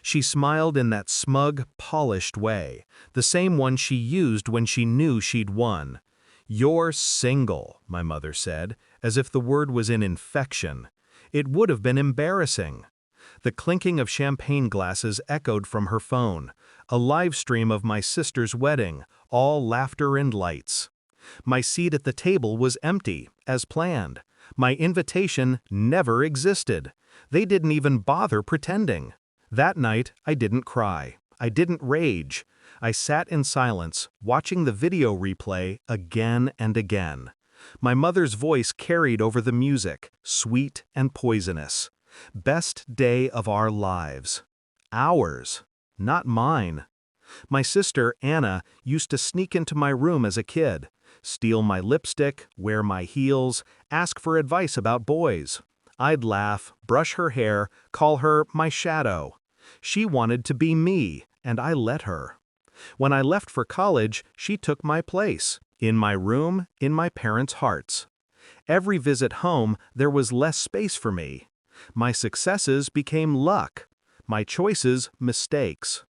She smiled in that smug, polished way, the same one she used when she knew she'd won. "You're single," my mother said, as if the word was in infection. It would have been embarrassing. The clinking of champagne glasses echoed from her phone, a live stream of my sister's wedding, all laughter and lights. My seat at the table was empty, as planned. My invitation never existed. They didn't even bother pretending. That night, I didn't cry. I didn't rage. I sat in silence, watching the video replay again and again. My mother's voice carried over the music, sweet and poisonous. Best day of our lives. Ours, not mine. My sister, Anna, used to sneak into my room as a kid, steal my lipstick, wear my heels, ask for advice about boys. I'd laugh, brush her hair, call her my shadow. She wanted to be me, and I let her. When I left for college, she took my place, in my room, in my parents' hearts. Every visit home, there was less space for me. My successes became luck, my choices mistakes.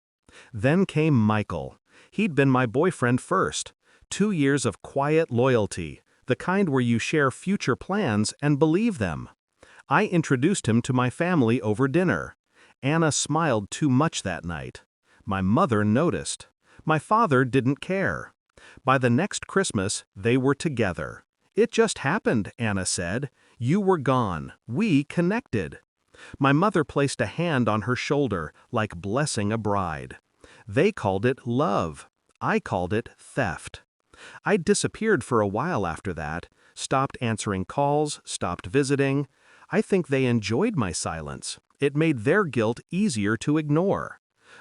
Then came Michael. He'd been my boyfriend first. 2 years of quiet loyalty, the kind where you share future plans and believe them. I introduced him to my family over dinner. Anna smiled too much that night. My mother noticed. My father didn't care. By the next Christmas, they were together. "It just happened," Anna said. "You were gone. We connected." My mother placed a hand on her shoulder, like blessing a bride. They called it love. I called it theft. I disappeared for a while after that, stopped answering calls, stopped visiting. I think they enjoyed my silence. It made their guilt easier to ignore.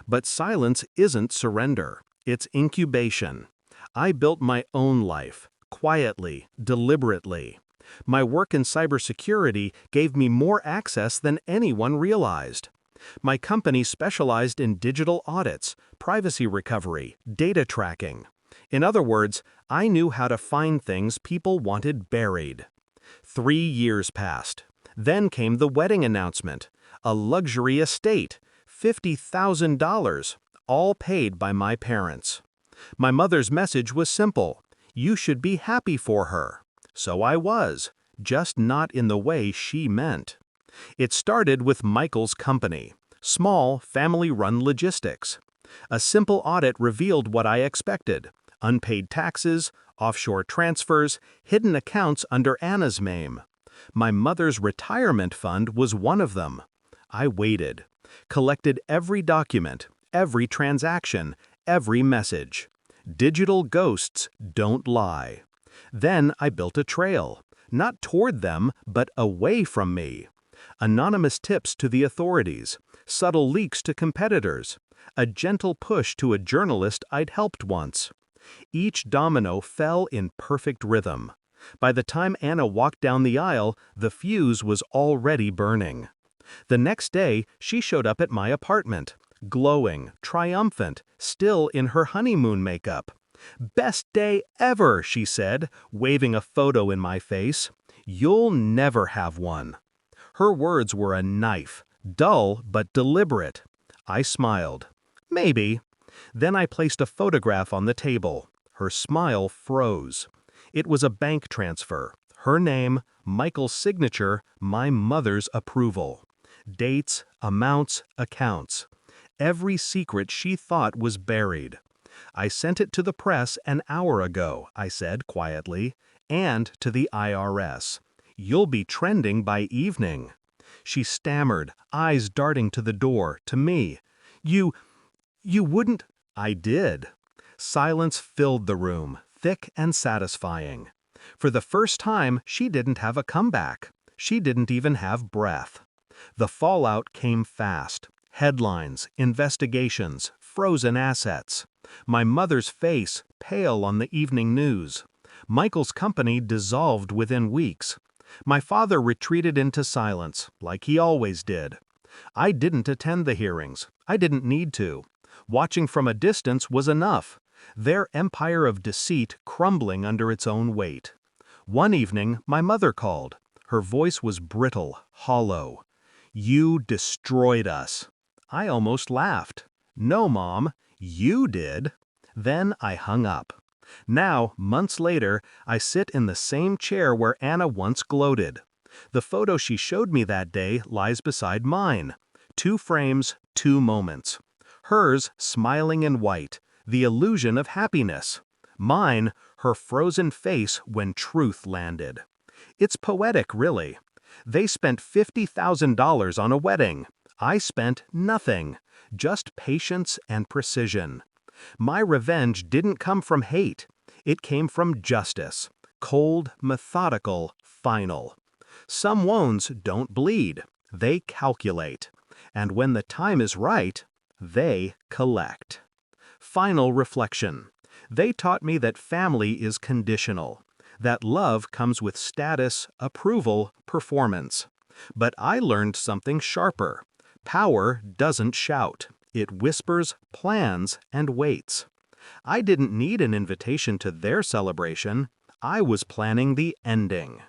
But silence isn't surrender. It's incubation. I built my own life, quietly, deliberately. My work in cybersecurity gave me more access than anyone realized. My company specialized in digital audits, privacy recovery, data tracking. In other words, I knew how to find things people wanted buried. 3 years passed. Then came the wedding announcement. A luxury estate, $50,000, all paid by my parents. My mother's message was simple: you should be happy for her. So I was, just not in the way she meant. It started with Michael's company, small, family-run logistics. A simple audit revealed what I expected: unpaid taxes, offshore transfers, hidden accounts under Anna's name. My mother's retirement fund was one of them. I waited, collected every document, every transaction, every message. Digital ghosts don't lie. Then I built a trail, not toward them, but away from me. Anonymous tips to the authorities, subtle leaks to competitors, a gentle push to a journalist I'd helped once. Each domino fell in perfect rhythm. By the time Anna walked down the aisle, the fuse was already burning. The next day, she showed up at my apartment, glowing, triumphant, still in her honeymoon makeup. "Best day ever," she said, waving a photo in my face. "You'll never have one." Her words were a knife, dull but deliberate. I smiled. Maybe. Then I placed a photograph on the table. Her smile froze. It was a bank transfer. Her name, Michael's signature, my mother's approval. Dates, amounts, accounts. Every secret she thought was buried. "I sent it to the press an hour ago," I said quietly, "and to the IRS. You'll be trending by evening." She stammered, eyes darting to the door, to me. You wouldn't—" I did. Silence filled the room, thick and satisfying. For the first time, she didn't have a comeback. She didn't even have breath. The fallout came fast. Headlines, investigations, frozen assets. My mother's face, pale on the evening news. Michael's company dissolved within weeks. My father retreated into silence, like he always did. I didn't attend the hearings. I didn't need to. Watching from a distance was enough. Their empire of deceit crumbling under its own weight. One evening, my mother called. Her voice was brittle, hollow. "You destroyed us." I almost laughed. No, Mom, you did. Then I hung up. Now, months later, I sit in the same chair where Anna once gloated. The photo she showed me that day lies beside mine. 2 frames, 2 moments. Hers smiling in white, the illusion of happiness. Mine, her frozen face when truth landed. It's poetic, really. They spent $50,000 on a wedding. I spent nothing, just patience and precision. My revenge didn't come from hate. It came from justice. Cold, methodical, final. Some wounds don't bleed. They calculate. And when the time is right, they collect. Final reflection. They taught me that family is conditional, that love comes with status, approval, performance. But I learned something sharper. Power doesn't shout. It whispers, plans, and waits. I didn't need an invitation to their celebration. I was planning the ending.